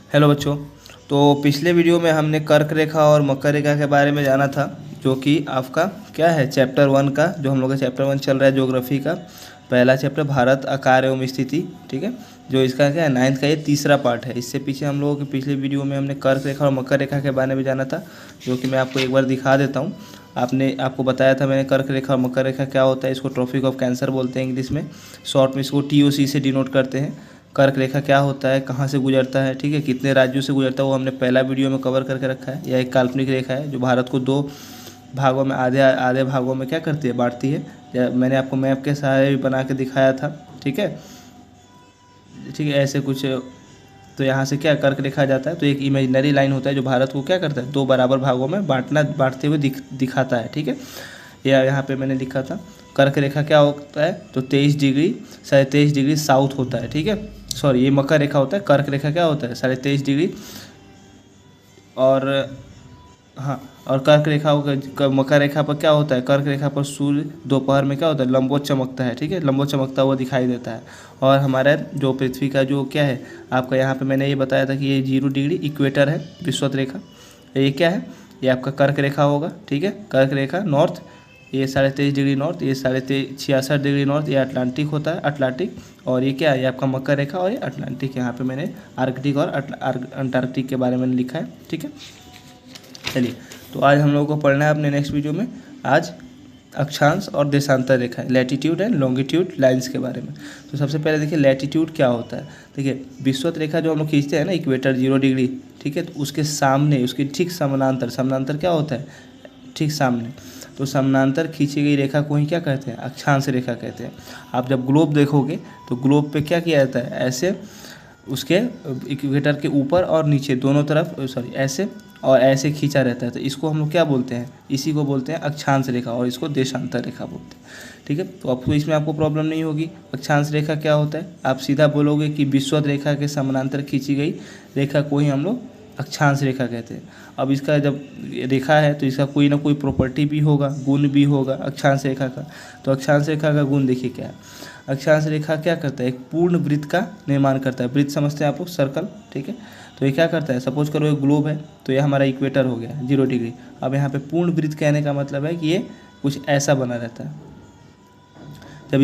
Hello बच्चों। तो पिछले वीडियो में हमने कर्क रेखा और मकर रेखा के बारे में जाना था, जो कि आपका क्या है चैप्टर 1 का, जो हम लोग का चैप्टर 1 चल रहा है ज्योग्राफी का पहला चैप्टर भारत आकार एवं स्थिति। ठीक है, जो इसका क्या है 9th का ये तीसरा पार्ट है। इससे पीछे हम लोगों के पिछले वीडियो में हमने कर्क रेखा और मकर रेखा के बारे में जाना था, जो कि मैं आपको एक बार दिखा देता हूँ। आपको बताया था मैंने कर्क रेखा और मकर रेखा क्या होता है। इसको ट्रॉपिक ऑफ कैंसर बोलते हैं इंग्लिश में, शॉर्ट में इसको TOC से डिनोट करते हैं। कर्क रेखा क्या होता है, कहाँ से गुजरता है, ठीक है, कितने राज्यों से गुजरता है, वो हमने पहला वीडियो में कवर करके रखा है। यह एक काल्पनिक रेखा है जो भारत को दो भागों में आधे आधे भागों में क्या करती है, बांटती है। मैंने आपको मैप के सहारे भी बना के दिखाया था। ठीक है, ठीक है, ऐसे कुछ। तो यहाँ से क्या कर्क रेखा जाता है, तो एक इमेजिनरी लाइन होता है जो भारत को क्या करता है, दो बराबर भागों में बांटते हुए दिखाता है। ठीक है, या यहाँ पे मैंने लिखा था कर्क रेखा क्या होता है, तो 23 डिग्री 23.5 डिग्री साउथ होता है। ठीक है, सॉरी, ये मकर रेखा होता है। कर्क रेखा क्या होता है 23.5 डिग्री। और हाँ, और कर्क रेखा मकर रेखा पर क्या होता है, कर्क रेखा पर सूर्य दोपहर में क्या होता है, लंबवत चमकता है। ठीक है, लंबवत चमकता हुआ दिखाई देता है। और हमारा जो पृथ्वी का जो क्या है आपका, यहाँ पे मैंने ये बताया था कि ये 0 डिग्री इक्वेटर है, विषुवत रेखा। ये क्या है, ये आपका कर्क रेखा होगा। ठीक है, कर्क रेखा नॉर्थ, ये 23.5 डिग्री नॉर्थ, ये 66 डिग्री नॉर्थ, ये अटलांटिक होता है, अटलांटिक। और ये क्या है, ये आपका मकर रेखा और ये अटलांटिक। यहाँ पे मैंने आर्कटिक और अंटार्कटिक के बारे में लिखा है। ठीक है, चलिए, तो आज हम लोगों को पढ़ना है अपने नेक्स्ट वीडियो में आज अक्षांश और देशांतर रेखा, लैटिट्यूड एंड लॉन्गिट्यूड लाइंस के बारे में। तो सबसे पहले देखिए लैटिट्यूड क्या होता है। देखिए विषुवत रेखा जो हम लोग खींचते हैं ना, इक्वेटर 0 डिग्री, ठीक है, तो उसके सामने उसकी ठीक समानांतर, समानांतर क्या होता है, ठीक सामने, तो समानांतर खींची गई रेखा को ही क्या कहते हैं, अक्षांश रेखा कहते हैं। आप जब ग्लोब देखोगे तो ग्लोब पे क्या किया जाता है, ऐसे उसके इक्वेटर के ऊपर और नीचे दोनों तरफ, सॉरी, ऐसे और ऐसे खींचा रहता है। तो इसको हम लोग क्या बोलते हैं, इसी को बोलते हैं अक्षांश रेखा, और इसको देशांतर रेखा बोलते हैं। ठीक है, तो आपको इसमें आपको प्रॉब्लम नहीं होगी। अक्षांश रेखा क्या होता है, आप सीधा बोलोगे कि विषुवत रेखा के समानांतर खींची गई रेखा को ही हम लोग अक्षांश रेखा कहते हैं। अब इसका जब रेखा है तो इसका कोई ना कोई प्रॉपर्टी भी होगा, गुण भी होगा अक्षांश रेखा का। तो अक्षांश रेखा का गुण देखिए क्या है। अक्षांश रेखा क्या करता है, एक पूर्ण वृत्त का निर्माण करता है। वृत्त समझते हैं आप लोग, सर्कल। ठीक है, तो ये क्या करता है, सपोज करो एक ग्लोब है, तो ये हमारा इक्वेटर हो गया 0 डिग्री। अब यहाँ पे पूर्ण वृत्त कहने का मतलब है कि ये कुछ ऐसा बना रहता है। जब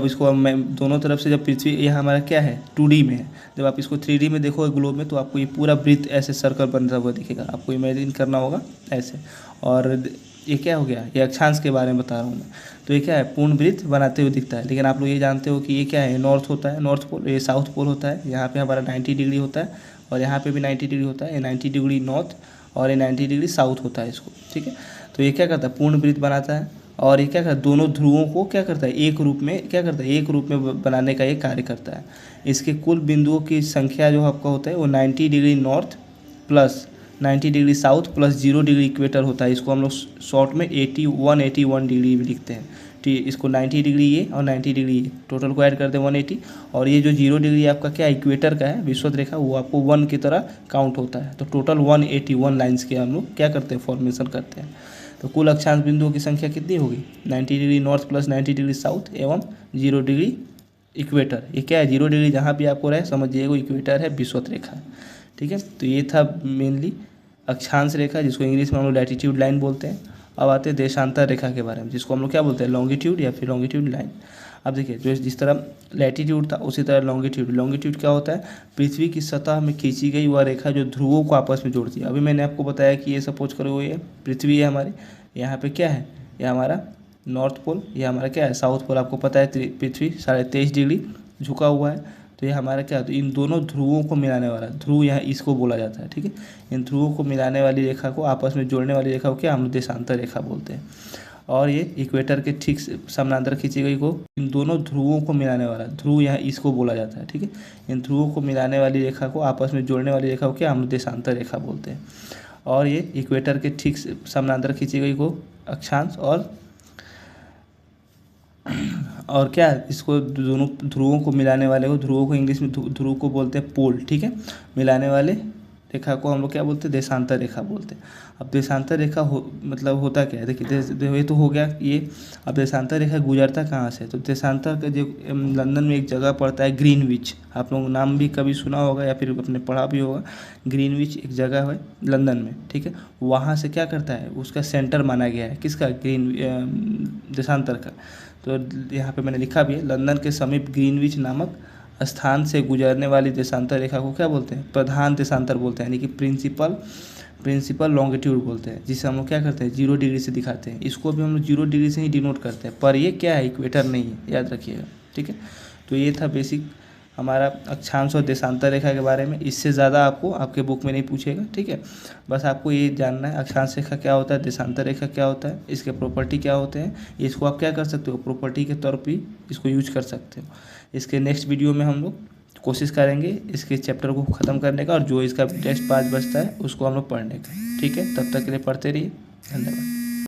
इसको अब मैं दोनों तरफ से, जब पृथ्वी ये हमारा क्या है 2D में है, जब आप इसको 3D में देखोगे ग्लोब में, तो आपको ये पूरा वृत्त ऐसे सर्कल बनता हुआ दिखेगा। आपको इमेजिन करना होगा ऐसे। और ये क्या हो गया, ये अक्षांश के बारे में बता रहा हूँ मैं। तो ये क्या है, पूर्ण वृत्त बनाते हुए दिखता है। लेकिन आप लोग ये जानते हो कि ये क्या है, नॉर्थ होता है, नॉर्थ पोल, ये साउथ पोल होता है। यहाँ पे हमारा 90 डिग्री होता है, और यहाँ पे भी 90 डिग्री होता है। ये 90 डिग्री नॉर्थ और ये 90 डिग्री साउथ होता है इसको। ठीक है, तो ये क्या करता है, पूर्ण वृत्त बनाता है। और ये क्या करता है, दोनों ध्रुवों को क्या करता है, एक रूप में क्या करता है, एक रूप में बनाने का ये कार्य करता है। इसके कुल बिंदुओं की संख्या जो आपका होता है वो 90 degree north plus 90 degree south plus 0 degree equator होता है। इसको हम लोग शॉर्ट में 81 डिग्री भी लिखते हैं। ठीक, इसको 90 डिग्री ये और 90 डिग्री ये, टोटल को ऐड करते हैं 180। और ये जो 0 डिग्री आपका क्या इक्वेटर का है, विषुवत रेखा, वो आपको 1 की तरह काउंट होता है। तो टोटल 181 लाइन्स के हम लोग क्या करते हैं, फॉर्मेशन करते हैं। तो कुल अक्षांश बिंदुओं की संख्या कितनी होगी, 90 degree north plus 90 degree south एवं 0 डिग्री इक्वेटर। ये क्या है, 0 डिग्री जहाँ भी आपको रहे समझिए वो इक्वेटर है, विषुवत रेखा। ठीक है, तो ये था मेनली अक्षांश रेखा, जिसको इंग्लिश में हम लोग लैटिट्यूड लाइन बोलते हैं। अब आते हैं देशांतर रेखा के बारे में, जिसको हम लोग क्या बोलते हैं, लॉन्गिट्यूड या फिर लॉन्गिट्यूड लाइन। अब देखिए, जो जिस तरह लैटिट्यूड था उसी तरह लॉन्गिट्यूड। लॉन्गिट्यूड क्या होता है, पृथ्वी की सतह में खींची गई वह रेखा जो ध्रुवों को आपस में जोड़ती है। अभी मैंने आपको बताया कि ये सपोज करो ये पृथ्वी है हमारी, यहाँ पे क्या है, ये हमारा नॉर्थ पोल, ये हमारा क्या है साउथ पोल। आपको पता है पृथ्वी 23.5 डिग्री झुका हुआ है। तो ये हमारा क्या, तो इन दोनों ध्रुवों को मिलाने वाला ध्रुव यहाँ इसको बोला जाता है। ठीक है, इन ध्रुवों को मिलाने वाली रेखा को, आपस में जोड़ने वाली रेखा को क्या हम लोग देशांतर रेखा बोलते हैं। और ये इक्वेटर के ठीक समानांतर खींची गई को, इन दोनों ध्रुवों को मिलाने वाला ध्रुव यहाँ इसको बोला जाता है। ठीक है, इन ध्रुवों को मिलाने वाली रेखा को, आपस में जोड़ने वाली रेखा को क्या हम लोग देशांतर रेखा बोलते हैं। और ये इक्वेटर के ठीक समानांतर खींची गई को अक्षांश, और क्या इसको दोनों ध्रुवों को मिलाने वाले को, ध्रुवों को इंग्लिश में ध्रुव को बोलते हैं पोल। ठीक है, मिलाने वाले रेखा को हम लोग क्या बोलते हैं, देशांतर रेखा बोलते हैं। अब देशांतर रेखा मतलब होता क्या है, देखिए ये तो हो गया ये। अब देशांतर रेखा गुजरता कहाँ से, तो देशांतर का जो लंदन में एक जगह पड़ता है ग्रीनविच, आप लोग नाम भी कभी सुना होगा या फिर अपने पढ़ा भी होगा। ग्रीनविच एक जगह है लंदन में, ठीक है। वहाँ से क्या करता है, उसका सेंटर माना गया है किसका, देशांतर का। तो यहाँ पे मैंने लिखा भी है, लंदन के समीप ग्रीनविच नामक स्थान से गुजरने वाली देशांतर रेखा को क्या बोलते हैं, प्रधान देशांतर बोलते हैं, यानी कि प्रिंसिपल लॉन्गिट्यूड बोलते हैं, जिसे हम लोग क्या करते हैं 0 डिग्री से दिखाते हैं। इसको भी हम लोग 0 डिग्री से ही डिनोट करते हैं, पर ये क्या है, इक्वेटर नहीं है, याद रखिएगा, ठीक है। तो ये था बेसिक हमारा अक्षांश और देशांतर रेखा के बारे में। इससे ज़्यादा आपको आपके बुक में नहीं पूछेगा, ठीक है। बस आपको ये जानना है अक्षांश रेखा क्या होता है, देशांतर रेखा क्या होता है, इसके प्रॉपर्टी क्या होते हैं। इसको आप क्या कर सकते हो, प्रॉपर्टी के तौर पर इसको यूज कर सकते हो। इसके नेक्स्ट वीडियो में हम लोग कोशिश करेंगे इसके चैप्टर को ख़त्म करने का, और जो इसका टेस्ट 5 बचता है उसको हम लोग पढ़ने का, ठीक है। तब तक के लिए पढ़ते रहिए, धन्यवाद।